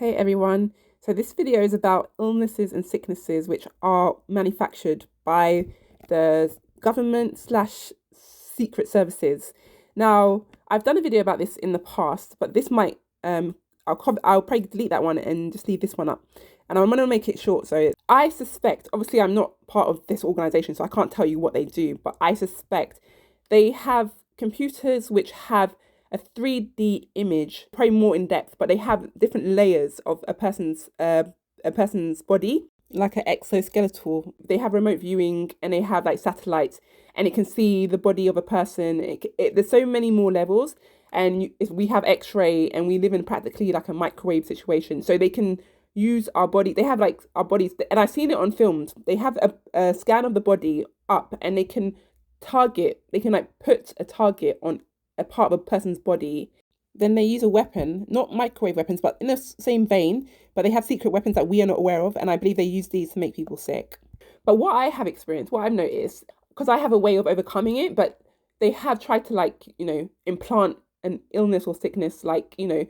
Hey everyone. So this video is about illnesses and sicknesses which are manufactured by the government slash secret services. Now, I've done a video about this in the past, but this might I'll probably delete that one and just leave this one up. And I'm gonna make it short. So I suspect, obviously I'm not part of this organization, so I can't tell you what they do, but I suspect they have computers which have a 3D image, probably more in depth, but they have different layers of a person's body, like an exoskeletal. They have remote viewing and they have like satellites, and it can see the body of a person. There's so many more levels, and we have X-ray, and we live in practically like a microwave situation. So they can use our body. They have like our bodies, and I've seen it on films. They have a scan of the body up, and they can target. They can like put a target on a part of a person's body. Then they use a weapon, not microwave weapons, but in the same vein, but they have secret weapons that we are not aware of, and I believe they use these to make people sick. But what I have experienced, what I've noticed, because I have a way of overcoming it, but they have tried to like, implant an illness or sickness like, a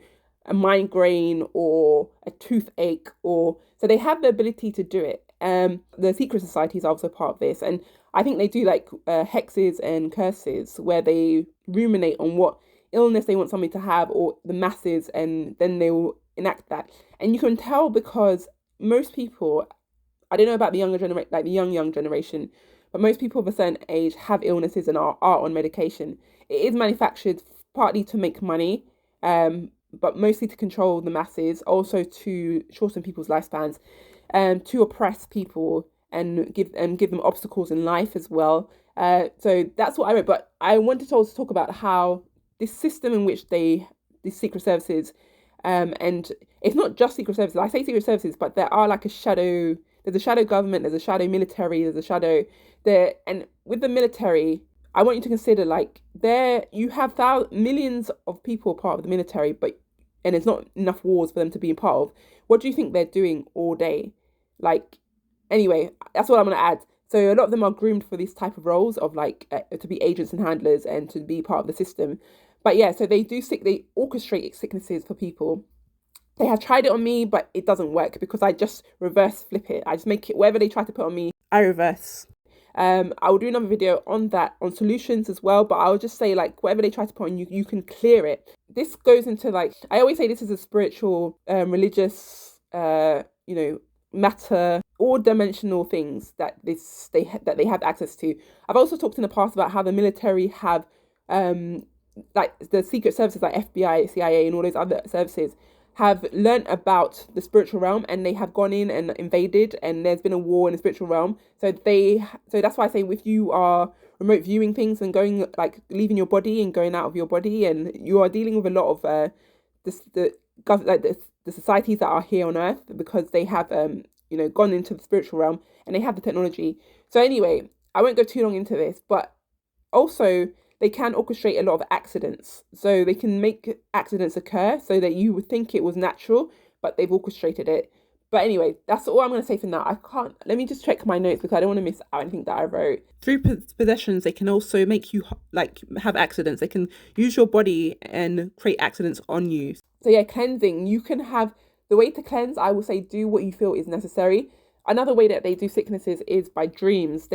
migraine or a toothache, or so they have the ability to do it. The secret societies are also part of this, and I think they do like hexes and curses where they ruminate on what illness they want somebody to have or the masses, and then they will enact that. And you can tell because most people, I don't know about the younger generation, like the young generation, but most people of a certain age have illnesses and are on medication. It is manufactured partly to make money, but mostly to control the masses, also to shorten people's lifespans, to oppress people and give them obstacles in life as well. So that's what I wrote. But I wanted to also talk about how this system in which these secret services, and it's not just secret services. I say secret services, but there are like there's a shadow government, there's a shadow military, there's a shadow there. And with the military, I want you to consider like you have millions of people part of the military, and there's not enough wars for them to be a part of. What do you think they're doing all day? Like, anyway, that's what I'm gonna add. So a lot of them are groomed for these type of roles of like to be agents and handlers and to be part of the system. But yeah, so they orchestrate sicknesses for people. They have tried it on me, but it doesn't work because I just reverse flip it. I just make it whatever they try to put on me, I reverse. I will do another video on that, on solutions as well, but I'll just say like whatever they try to put on you, you can clear it. This goes into like, I always say this is a spiritual, religious, matter, all dimensional things that they have access to. I've also talked in the past about how the military have, like the secret services like FBI, CIA, and all those other services have learnt about the spiritual realm, and they have gone in and invaded, and there's been a war in the spiritual realm. So that's why I say if you are remote viewing things and going like leaving your body and going out of your body, and you are dealing with a lot of the societies that are here on Earth, because they have gone into the spiritual realm and they have the technology. So anyway, I won't go too long into this, but also they can orchestrate a lot of accidents. So they can make accidents occur so that you would think it was natural, but they've orchestrated it. But anyway, that's all I'm going to say for now. Let me just check my notes because I don't want to miss out anything that I wrote. Through possessions, they can also make you like have accidents. They can use your body and create accidents on you. So yeah, cleansing. You can have the way to cleanse, I will say, do what you feel is necessary. Another way that they do sicknesses is by dreams.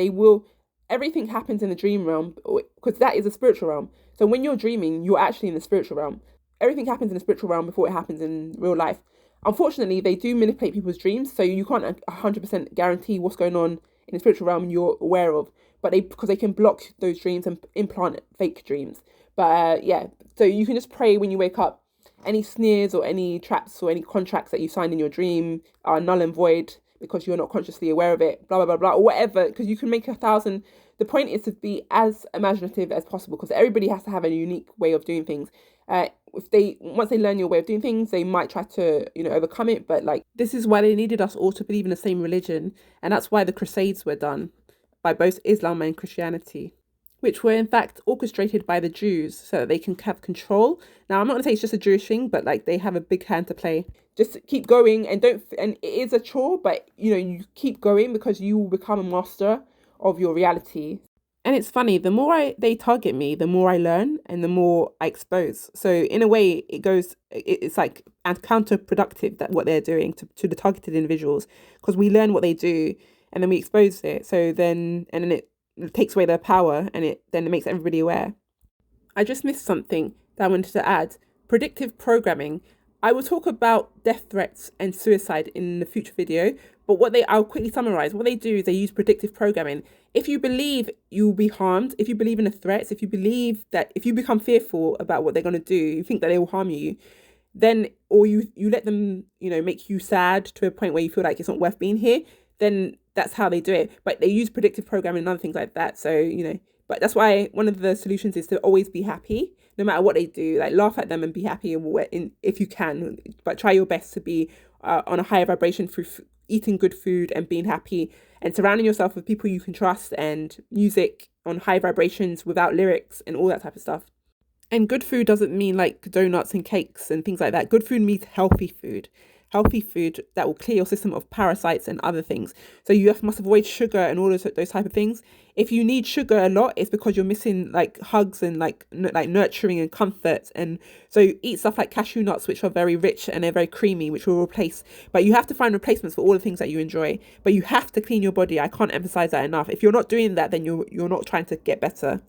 Everything happens in the dream realm because that is a spiritual realm. So when you're dreaming, you're actually in the spiritual realm. Everything happens in the spiritual realm before it happens in real life. Unfortunately, they do manipulate people's dreams, so you can't 100% guarantee what's going on in the spiritual realm you're aware of. But because they can block those dreams and implant fake dreams. But yeah, so you can just pray when you wake up. Any sneers or any traps or any contracts that you signed in your dream are null and void because you're not consciously aware of it, blah, blah, blah, blah, or whatever, because you can make 1,000. The point is to be as imaginative as possible because everybody has to have a unique way of doing things. Once they learn your way of doing things, they might try to, overcome it. But like, this is why they needed us all to believe in the same religion. And that's why the Crusades were done by both Islam and Christianity, which were in fact orchestrated by the Jews so that they can have control. Now, I'm not going to say it's just a Jewish thing, but like they have a big hand to play. Just keep going and it is a chore, but you keep going because you will become a master of your reality. And it's funny, the more they target me, the more I learn and the more I expose. So in a way, it's like and counterproductive that what they're doing to the targeted individuals, because we learn what they do and then we expose it. So then it takes away their power, and it makes everybody aware. I just missed something that I wanted to add. Predictive programming. I will talk about death threats and suicide in the future video, but I'll quickly summarize. What they do is they use predictive programming. If you believe you will be harmed, if you believe in the threats, if you believe that if you become fearful about what they're going to do, you think that they will harm you, then, or you let them, make you sad to a point where you feel like it's not worth being here, then that's how they do it. But they use predictive programming and other things like that. So, but that's why one of the solutions is to always be happy, no matter what they do. Like, laugh at them and be happy if you can, but try your best to be on a higher vibration through eating good food and being happy, and surrounding yourself with people you can trust, and music on high vibrations without lyrics and all that type of stuff. And good food doesn't mean like donuts and cakes and things like that. Good food means healthy food that will clear your system of parasites and other things. So must avoid sugar and all those type of things. If you need sugar a lot, it's because you're missing like hugs and like nurturing and comfort. And so eat stuff like cashew nuts, which are very rich and they're very creamy, which will replace. But you have to find replacements for all the things that you enjoy. But you have to clean your body. I can't emphasize that enough. If you're not doing that, then you're not trying to get better.